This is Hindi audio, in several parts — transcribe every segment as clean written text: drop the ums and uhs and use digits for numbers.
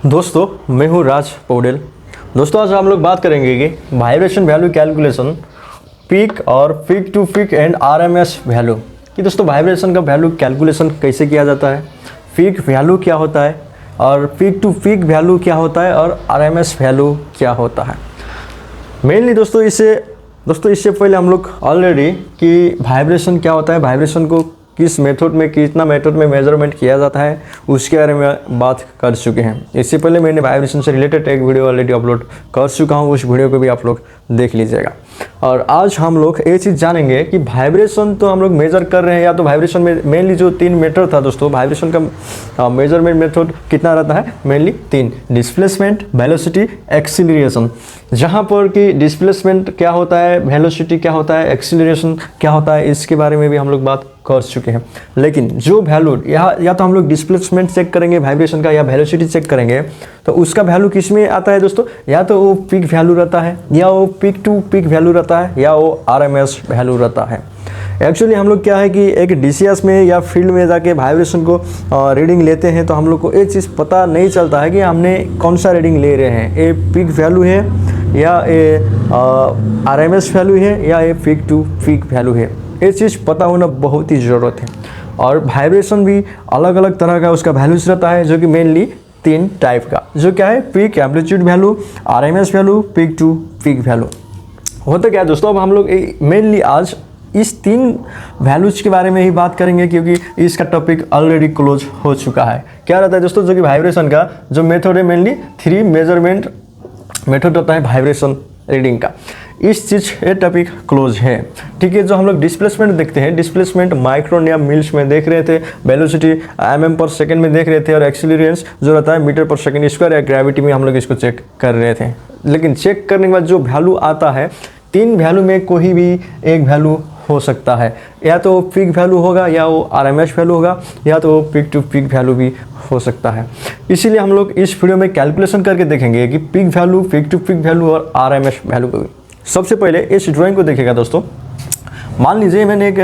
दोस्तों मैं हूँ राज पौडेल। दोस्तों आज हम लोग बात करेंगे कि वाइब्रेशन वैल्यू कैलकुलेशन पीक और peak to peak and RMS value कि दोस्तों वाइब्रेशन का वैल्यू कैलकुलेशन कैसे किया जाता है, पीक वैल्यू क्या होता है और पीक टू पीक वैल्यू क्या होता है और आरएमएस वैल्यू क्या होता है। मेनली दोस्तों इससे पहले हम लोग ऑलरेडी कि वाइब्रेशन क्या होता है, वाइब्रेशन को किस कितना मेथड में मेजरमेंट किया जाता है उसके बारे में बात कर चुके हैं। इससे पहले मैंने वाइब्रेशन से रिलेटेड एक वीडियो ऑलरेडी अपलोड कर चुका हूँ, उस वीडियो को भी आप लोग देख लीजिएगा। और आज हम लोग ये चीज़ जानेंगे कि वाइब्रेशन तो हम लोग मेजर कर रहे हैं, या तो वाइब्रेशन में मेनली जो 3 मेथड था दोस्तों, वाइब्रेशन का मेजरमेंट मेथड कितना रहता है, मेनली 3, डिस्प्लेसमेंट, वेलोसिटी, एक्सीलरेशन। जहाँ पर कि डिस्प्लेसमेंट क्या होता है, वेलोसिटी क्या होता है, एक्सीलरेशन क्या होता है, इसके बारे में भी हम लोग बात कर चुके हैं। लेकिन जो वैल्यू या तो हम लोग डिस्प्लेसमेंट चेक करेंगे वाइब्रेशन का, या वेलोसिटी चेक करेंगे, तो उसका वैल्यू किस में आता है दोस्तों, या तो वो पीक वैल्यू रहता है, या वो पीक टू पीक वैल्यू रहता है, या वो आरएमएस वैल्यू रहता है। एक्चुअली हम लोग क्या है कि एक डीसीएस में या फील्ड में जाके वाइब्रेशन को रीडिंग लेते हैं तो हम लोग को एक चीज़ पता नहीं चलता है कि हमने कौन सा रीडिंग ले रहे हैं, ये पीक वैल्यू है या ये आरएमएस वैल्यू है या ये पीक टू पीक वैल्यू है। ये चीज़ पता होना बहुत ही ज़रूरत है। और वाइब्रेशन भी अलग अलग तरह का उसका वैल्यूज रहता है, जो कि मेनली 3 टाइप का, जो क्या है, peak amplitude value, RMS value, peak to peak value. होता क्या है दोस्तों, अब हम लोग मेनली आज इस 3 वैल्यूज के बारे में ही बात करेंगे, क्योंकि इसका टॉपिक ऑलरेडी क्लोज हो चुका है। क्या रहता है दोस्तों, जो कि वाइब्रेशन का जो मेथड है, मेनली 3 मेजरमेंट मेथड होता है वाइब्रेशन रीडिंग का। इस चीज़ ये टॉपिक क्लोज है, ठीक है। जो हम लोग डिस्प्लेसमेंट देखते हैं, डिस्प्लेसमेंट माइक्रोन या मिल्स में देख रहे थे, वेलोसिटी mm पर सेकंड में देख रहे थे, और एक्सीलरेशन जो रहता है मीटर पर सेकंड स्क्वायर या ग्रेविटी में हम लोग इसको चेक कर रहे थे। लेकिन चेक करने के बाद जो वैल्यू आता है, 3 वैल्यू में कोई भी एक वैल्यू हो सकता है, या तो पीक वैल्यू होगा, या वो आरएमएस वैल्यू होगा, या तो पीक टू पीक वैल्यू भी हो सकता है। इसीलिए हम लोग इस वीडियो में कैलकुलेशन करके देखेंगे कि peak value, peak to peak value और आरएमएस वैल्यू को भी। सबसे पहले इस ड्राइंग को देखिएगा दोस्तों। मान लीजिए मैंने एक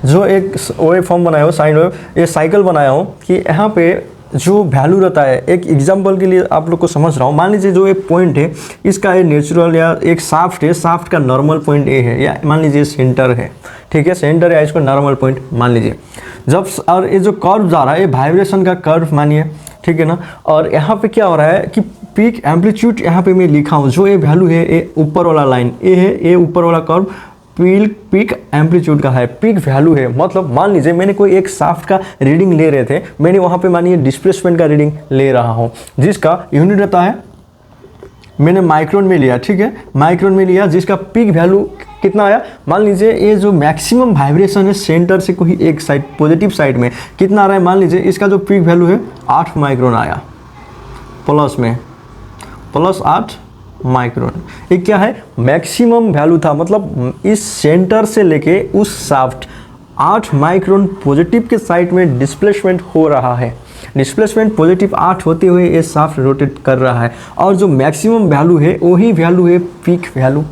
वेव फॉर्म बनाया हो, साइन वेव, ये साइकिल बनाया हो कि यहाँ पे जो वैल्यू रहता है, एक एग्जांपल के लिए आप लोग को समझ रहा हूँ। मान लीजिए जो एक पॉइंट है, इसका ये नेचुरल या एक शाफ्ट है, शाफ्ट का नॉर्मल पॉइंट ए है, या मान लीजिए सेंटर है, ठीक है, सेंटर या इसको नॉर्मल पॉइंट मान लीजिए। जब और ये जो कर्व जा रहा है, ये वाइब्रेशन का कर्व मानिए, ठीक है ना। और यहाँ पे क्या हो रहा है कि पीक एम्पलीट्यूड यहाँ पे मैं लिखा हूँ, जो ये वैल्यू है, ये ऊपर वाला लाइन ये है, ये ऊपर वाला कर्व पीक एम्पलीट्यूड का है, पीक वैल्यू है। मतलब मान लीजिए मैंने कोई एक शाफ्ट का रीडिंग ले रहे थे, मैंने वहाँ पे मानिए डिस्प्लेसमेंट का रीडिंग ले रहा हूँ, जिसका यूनिट रहता है, मैंने माइक्रोन में लिया, ठीक है, माइक्रोन में लिया, जिसका पीक वैल्यू कितना आया। मान लीजिए ये जो मैक्सिमम वाइब्रेशन है सेंटर से कोई एक साइड, पॉजिटिव साइड में कितना आ रहा है, मान लीजिए इसका जो पीक वैल्यू है 8 माइक्रोन आया, प्लस 8 माइक्रोन। ये क्या है, मैक्सिमम वैल्यू था। मतलब इस सेंटर से लेके उस शाफ्ट 8 माइक्रोन पॉजिटिव के साइड में डिस्प्लेसमेंट हो रहा है। डिस्प्लेसमेंट पॉजिटिव 8 होते हुए ये शाफ्ट रोटेट कर रहा है, और जो मैक्सिमम वैल्यू है वही वैल्यू है पीक वैल्यू।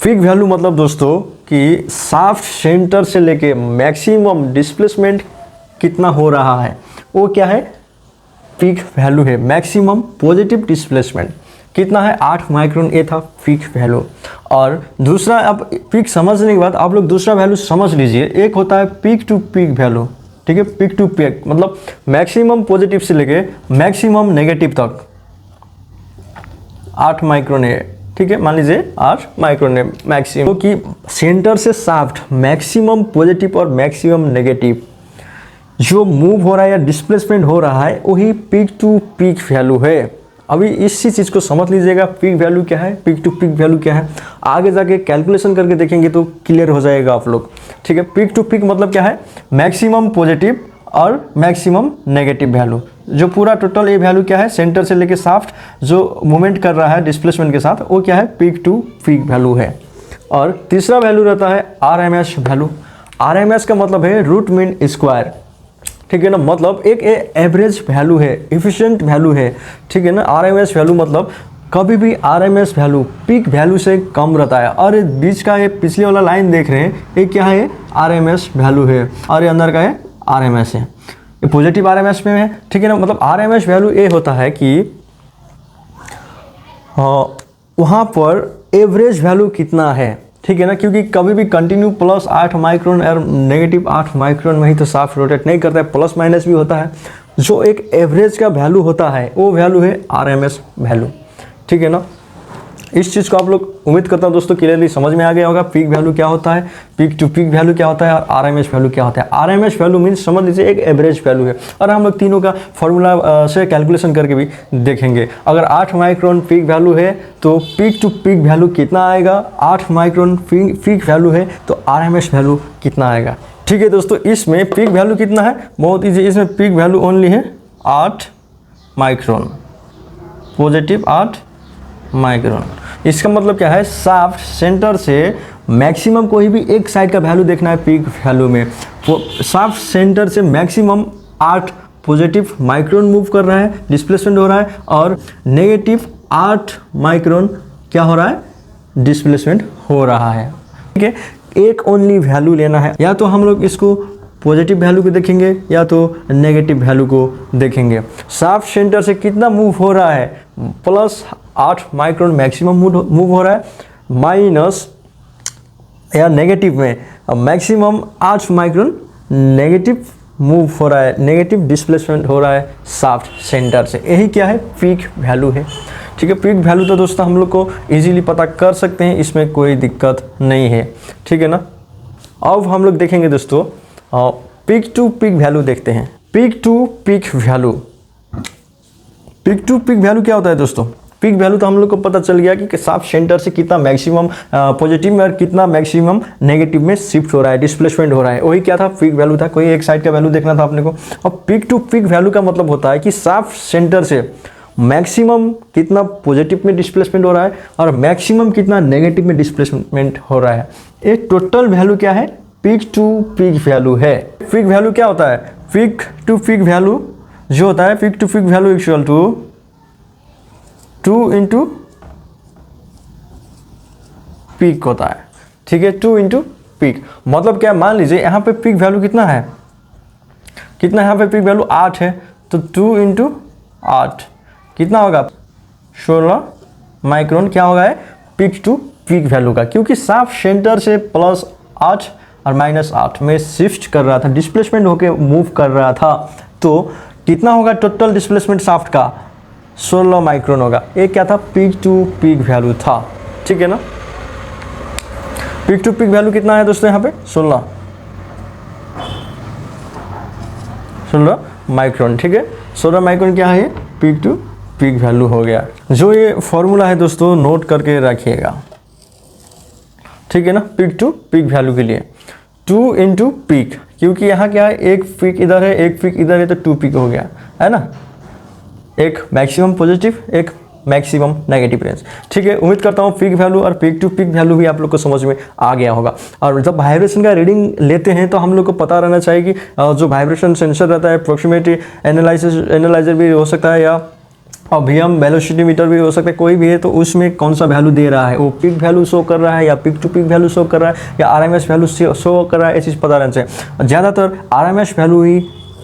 पीक वैल्यू मतलब दोस्तों कि शाफ्ट सेंटर से लेके मैक्सिमम डिस्प्लेसमेंट कितना हो रहा है, वो क्या है, पीक वैल्यू है। मैक्सिमम पॉजिटिव डिस्प्लेसमेंट कितना है, 8 माइक्रोन, ये था पीक वैल्यू। और दूसरा, अब पीक समझने के बाद आप लोग दूसरा वैल्यू समझ लीजिए। एक होता है पीक टू पीक वैल्यू, ठीक है, पीक टू पीक मतलब मैक्सिमम पॉजिटिव से लेके मैक्सिमम नेगेटिव तक 8 माइक्रोन है, ठीक है, मान लीजिए 8 माइक्रोन है मैक्सिमम। तो कि सेंटर से शाफ्ट मैक्सिमम पॉजिटिव और मैक्सिमम नेगेटिव जो मूव हो रहा है या डिस्प्लेसमेंट हो रहा है, वही पीक टू पीक वैल्यू है। अभी इसी चीज़ को समझ लीजिएगा, पीक वैल्यू क्या है, पीक टू पीक वैल्यू क्या है। आगे जाके कैलकुलेशन करके देखेंगे तो क्लियर हो जाएगा आप लोग, ठीक है। पीक टू पीक मतलब क्या है, मैक्सिमम पॉजिटिव और मैक्सिमम नेगेटिव वैल्यू। जो पूरा टोटल ये वैल्यू क्या है, सेंटर से लेके शाफ्ट जो मूवमेंट कर रहा है डिस्प्लेसमेंट के साथ, वो क्या है, पीक टू पीक वैल्यू है। और तीसरा वैल्यू रहता है आरएमएस वैल्यू। आरएमएस का मतलब है रूट मीन स्क्वायर, ठीक है ना। मतलब एक एवरेज वैल्यू है, एफिशिएंट वैल्यू है, ठीक है ना। आरएमएस वैल्यू मतलब कभी भी आरएमएस वैल्यू पीक वैल्यू से कम रहता है। और बीच का ये पिछले वाला लाइन देख रहे हैं, ये क्या है, आरएमएस वैल्यू है, और ये अंदर का है आरएमएस है। पॉजिटिव आरएमएस में है, ठीक है ना। मतलब आरएमएस वैल्यू ये होता है कि वहाँ पर एवरेज वैल्यू कितना है, ठीक है ना, क्योंकि कभी भी कंटिन्यू प्लस 8 माइक्रोन और नेगेटिव 8 माइक्रोन में ही तो साफ रोटेट नहीं करता है, प्लस माइनस भी होता है। जो एक एवरेज का वैल्यू होता है वो वैल्यू है आरएमएस वैल्यू, ठीक है ना। इस चीज़ को आप लोग उम्मीद करता हूँ दोस्तों क्लियरली समझ में आ गया होगा। पीक वैल्यू क्या होता है, पीक टू पीक वैल्यू क्या होता है और आरएमएस वैल्यू क्या होता है। आरएमएस वैल्यू मीन्स समझ लीजिए एक एवरेज वैल्यू है, और हम लोग तीनों का फॉर्मूला से कैलकुलेशन करके भी देखेंगे। अगर 8 माइक्रोन पीक वैल्यू है तो पीक टू पीक वैल्यू कितना आएगा, 8 माइक्रोन पीक वैल्यू है तो आरएमएस वैल्यू कितना आएगा, ठीक है दोस्तों। इसमें पीक वैल्यू कितना है, बहुत ईजी, इसमें पीक वैल्यू ओनली है 8 माइक्रोन, पॉजिटिव 8 माइक्रोन। इसका मतलब क्या है, शाफ्ट सेंटर से मैक्सिमम कोई भी एक साइड का वैल्यू देखना है पीक वैल्यू में। शाफ्ट सेंटर से मैक्सिमम 8 पॉजिटिव माइक्रोन मूव कर रहा है, डिस्प्लेसमेंट हो रहा है, और नेगेटिव 8 माइक्रोन क्या हो रहा है, डिस्प्लेसमेंट हो रहा है, ठीक है। एक ओनली वैल्यू लेना है, या तो हम लोग इसको पॉजिटिव वैल्यू को देखेंगे या तो नेगेटिव वैल्यू को देखेंगे। शाफ्ट सेंटर से कितना मूव हो रहा है, प्लस 8 माइक्रोन मैक्सिमम मूव हो रहा है, माइनस या नेगेटिव में मैक्सिमम 8 माइक्रोन नेगेटिव मूव हो रहा है, नेगेटिव डिस्प्लेसमेंट हो रहा है शाफ्ट सेंटर से। यही क्या है, पीक वैल्यू है, ठीक है। पीक वैल्यू तो दोस्तों हम लोग को इजीली पता कर सकते हैं, इसमें कोई दिक्कत नहीं है, ठीक है ना। अब हम लोग देखेंगे दोस्तों पीक टू पीक वैल्यू देखते हैं। Peak to peak value, peak to peak value क्या होता है दोस्तों। पीक वैल्यू तो हम लोग को पता चल गया कि शाफ्ट सेंटर से कितना मैक्सिमम पॉजिटिव में और कितना मैक्सिमम नेगेटिव में शिफ्ट हो रहा है, डिस्प्लेसमेंट हो रहा है, वही क्या था, पीक वैल्यू था। कोई एक साइड का वैल्यू देखना था अपने को। और पीक टू पीक वैल्यू का मतलब होता है कि शाफ्ट सेंटर से मैक्सिमम कितना पॉजिटिव में डिस्प्लेसमेंट हो रहा है और मैक्सिमम कितना नेगेटिव में डिस्प्लेसमेंट हो रहा है। ये टोटल वैल्यू क्या है, पीक टू पीक वैल्यू है। पीक वैल्यू क्या होता है, पीक टू पीक वैल्यू जो होता है, peak to peak value equal to 2 into peak होता है, ठीक है। 2 इंटू पीक मतलब क्या, मान लीजिए यहाँ पे पीक वैल्यू कितना है, कितना यहाँ पे पीक वैल्यू 8 है, तो 2 इंटू 8 कितना होगा, 16 माइक्रोन क्या होगा, पीक टू पीक वैल्यू का। क्योंकि शाफ्ट सेंटर से प्लस 8 और माइनस 8 में शिफ्ट कर रहा था, डिस्प्लेसमेंट होके मूव कर रहा था, तो कितना होगा टोटल डिस्प्लेसमेंट शाफ्ट का, 16 माइक्रोन होगा। ये क्या था, पीक टू पीक वैल्यू था, ठीक है ना। पीक टू पीक वैल्यू कितना है दोस्तों यहाँ पे, 16 माइक्रोन, ठीक है। 16 माइक्रोन क्या है, पीक टू पीक वैल्यू हो गया। जो ये फॉर्मूला है दोस्तों नोट करके रखिएगा, ठीक है ना। पीक टू पीक वैल्यू के लिए 2 इंटू पीक, क्योंकि यहाँ क्या है, एक पीक इधर है एक पीक इधर है, तो 2 पीक हो गया है ना। एक मैक्सिमम पॉजिटिव एक मैक्सिमम नेगेटिव रेंज, ठीक है। उम्मीद करता हूँ पीक वैल्यू और पीक टू पीक वैल्यू भी आप लोग को समझ में आ गया होगा। और जब वाइब्रेशन का रीडिंग लेते हैं तो हम लोग को पता रहना चाहिए कि जो वाइब्रेशन सेंसर रहता है, प्रॉक्सिमिटी एनालाइजर भी हो सकता है, या VM वेलोसिटी मीटर भी हो सकता है, कोई भी है, तो उसमें कौन सा वैल्यू दे रहा है, वो पीक वैल्यू शो कर रहा है या peak to peak value show कर रहा है या RMS वैल्यू शो कर रहा है, ये चीज़ पता रहना चाहिए। ज़्यादातर RMS वैल्यू ही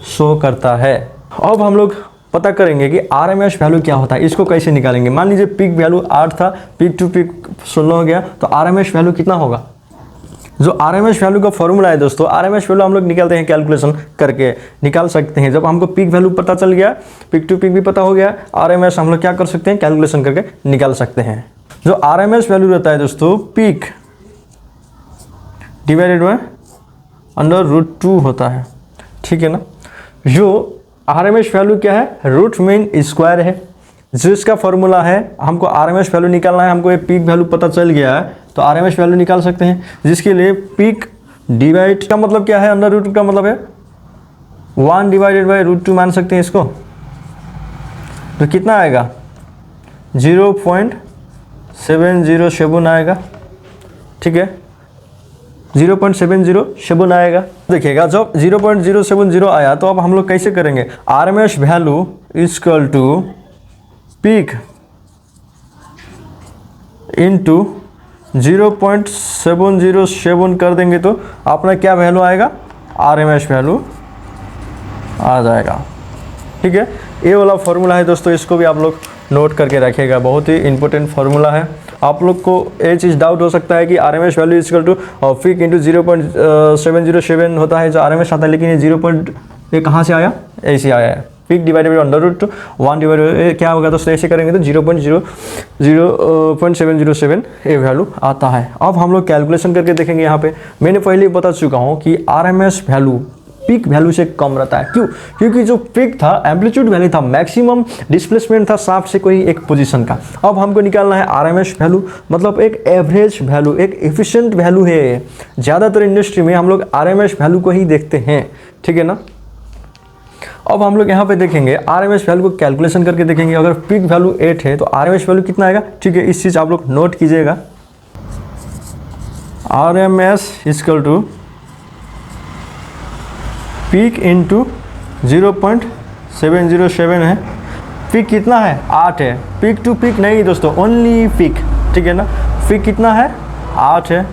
शो करता है। अब हम लोग पता करेंगे कि RMS वैल्यू क्या होता है, इसको कैसे निकालेंगे। मान लीजिए पीक वैल्यू 8 था, पीक टू पीक 16 हो गया, तो RMS वैल्यू कितना होगा। जो RMS वैल्यू का फॉर्मूला है दोस्तों, RMS वैल्यू हम लोग निकालते हैं, कैलकुलेशन करके निकाल सकते हैं। जब हमको पीक वैल्यू पता चल गया, पीक टू पीक भी पता हो गया, RMS हम लोग क्या कर सकते हैं, कैलकुलेशन करके निकाल सकते हैं। जो RMS वैल्यू रहता है दोस्तों, पीक डिवाइडेड बाय √2 होता है, ठीक है ना। जो RMS वैल्यू क्या है, रूट मीन स्क्वायर है। जिसका फॉर्मूला है, हमको RMS वैल्यू निकालना है, हमको ये पीक वैल्यू पता चल गया है तो RMS वैल्यू निकाल सकते हैं। जिसके लिए पीक डिवाइड का मतलब क्या है, √2 का मतलब है 1 डिवाइडेड बाय √2 मान सकते हैं इसको। तो कितना आएगा, 0.707 आएगा, ठीक है, 0.707 आएगा। देखिएगा जब 0.070 आया तो अब हम लोग कैसे करेंगे, RMS value equal to peak into 0.707 कर देंगे तो अपना क्या वैल्यू आएगा, RMS वैल्यू आ जाएगा। ठीक है, ये वाला फार्मूला है दोस्तों, इसको भी आप लोग नोट करके रखिएगा, बहुत ही इंपॉर्टेंट फार्मूला है। आप लोग को ये चीज़ डाउट हो सकता है कि RMS value equal to peak into 0.707 होता है जो RMS आता है, लेकिन ये 0. ये कहाँ से आया, ऐसे आया है, पिक डिवाइडेड बाई √1 डिवाइडेड क्या होगा दोस्तों, ऐसे करेंगे तो 0.707 ये वैल्यू आता है। अब हम लोग कैलकुलेशन करके देखेंगे। यहाँ पे मैंने पहले बता चुका हूँ कि RMS वैल्यू पीक वैल्यू से कम रहता है। क्यों? क्योंकि जो पीक था एम्पलीट्यूड वैल्यू था, मैक्सिमम डिस्प्लेसमेंट था शाफ्ट से कोई एक पोजीशन का। अब हमको निकालना है RMS वैल्यू, मतलब एक एवरेज वैल्यू, एक एफिशिएंट वैल्यू है। ज़्यादातर इंडस्ट्री में हम लोग RMS वैल्यू को ही देखते हैं, ठीक है ना। अब हम लोग यहाँ पे देखेंगे RMS वैल्यू को कैलकुलेशन करके देखेंगे। अगर पीक वैल्यू 8 है तो RMS वैल्यू कितना आएगा, ठीक है, इस चीज़ आप लोग नोट कीजिएगा। RMS equal to peak into 0.707 है। पीक कितना है, 8 है। पीक टू पीक नहीं दोस्तों, ओनली पीक, ठीक है ना। पीक कितना है, 8 है।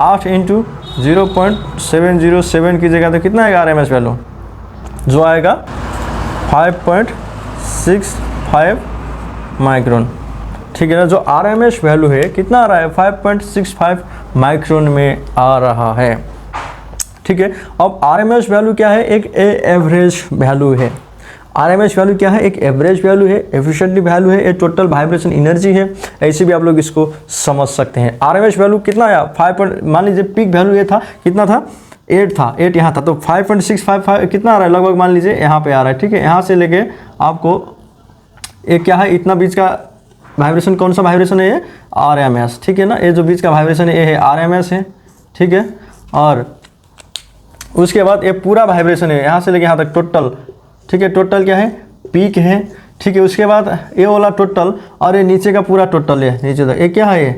8 इंटू 0.707 की जगह तो कितना आएगा RMS वैल्यू, जो आएगा 5.65 माइक्रोन, ठीक है ना। जो RMS वैल्यू है कितना आ रहा है, 5.65 माइक्रोन में आ रहा है, ठीक है। अब RMS वैल्यू क्या है, एक एवरेज वैल्यू है। RMS वैल्यू क्या है, एक एवरेज वैल्यू है, एफिशिएंटली वैल्यू है, एक टोटल वाइब्रेशन एनर्जी है। ऐसे भी आप लोग इसको समझ सकते हैं। RMS वैल्यू कितना आया, 5. मान लीजिए पीक वैल्यू ये था, कितना था, 8 था, 8 यहाँ था, तो 5.655 कितना आ रहा है, लगभग मान लीजिए यहाँ पे आ रहा है, ठीक है। यहाँ से लेके आपको एक क्या है, इतना बीच का वाइब्रेशन, कौन सा वाइब्रेशन है ये, RMS, ठीक है ना। ये जो बीच का वाइब्रेशन है ये है RMS है, ठीक है। और उसके बाद ये पूरा वाइब्रेशन है यहाँ से लेके यहाँ तक टोटल, ठीक है। टोटल क्या है, पीक है, ठीक है। उसके बाद ये वाला टोटल और ये नीचे का पूरा टोटल है, नीचे तक ये क्या है, ये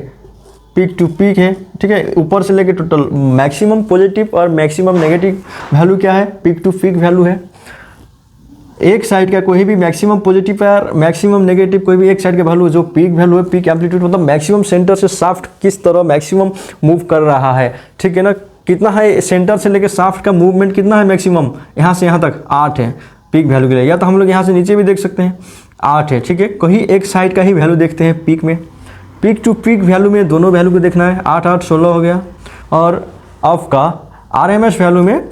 पीक टू पीक है, ठीक है। ऊपर से लेके टोटल मैक्सिमम पॉजिटिव और मैक्सिमम नेगेटिव वैल्यू क्या है, पीक टू पीक वैल्यू है। एक साइड का कोई भी मैक्सिमम पॉजिटिव और मैक्सिमम नेगेटिव कोई भी एक साइड का वैल्यू जो पीक वैल्यू है, पीक एम्पलीट्यूड मतलब मैक्सिमम सेंटर से शाफ्ट किस तरह मैक्सिमम मूव कर रहा है, ठीक है ना। कितना है, सेंटर से लेके शाफ्ट का मूवमेंट कितना है मैक्सिमम, यहाँ से यहाँ तक 8 है पीक वैल्यू के लिए। या तो हम लोग यहाँ से नीचे भी देख सकते हैं, 8 है, ठीक है। कोई एक साइड का ही वैल्यू देखते हैं पीक में। पीक टू पीक वैल्यू में दोनों वैल्यू को देखना है, 8 8 16 हो गया। और आपका RMS वैल्यू में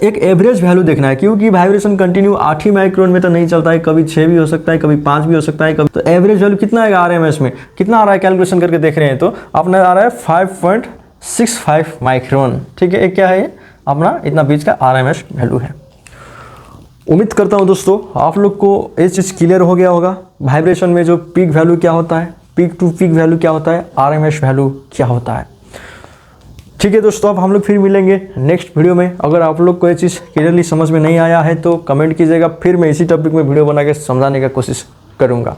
एक एवरेज वैल्यू देखना है, क्योंकि वाइब्रेशन कंटिन्यू 8 ही माइक्रोन में तो नहीं चलता है, कभी 6 भी हो सकता है, कभी 5 भी हो सकता है, कभी। तो एवरेज वैल्यू कितना आएगा RMS में, कितना आ रहा है, कैलकुलेशन करके देख रहे हैं तो अपना आ रहा है 5.65 माइक्रोन, ठीक है। एक क्या है ये अपना इतना बीच का RMS वैल्यू है। उम्मीद करता हूँ दोस्तों आप लोग को ये चीज़ क्लियर हो गया होगा, वाइब्रेशन में जो पीक वैल्यू क्या होता है, पीक टू पीक वैल्यू क्या होता है, RMS वैल्यू क्या होता है, ठीक है दोस्तों। अब हम लोग फिर मिलेंगे नेक्स्ट वीडियो में। अगर आप लोग को ये चीज़ क्लियरली समझ में नहीं आया है तो कमेंट कीजिएगा, फिर मैं इसी टॉपिक में वीडियो बना के समझाने का कोशिश करूँगा।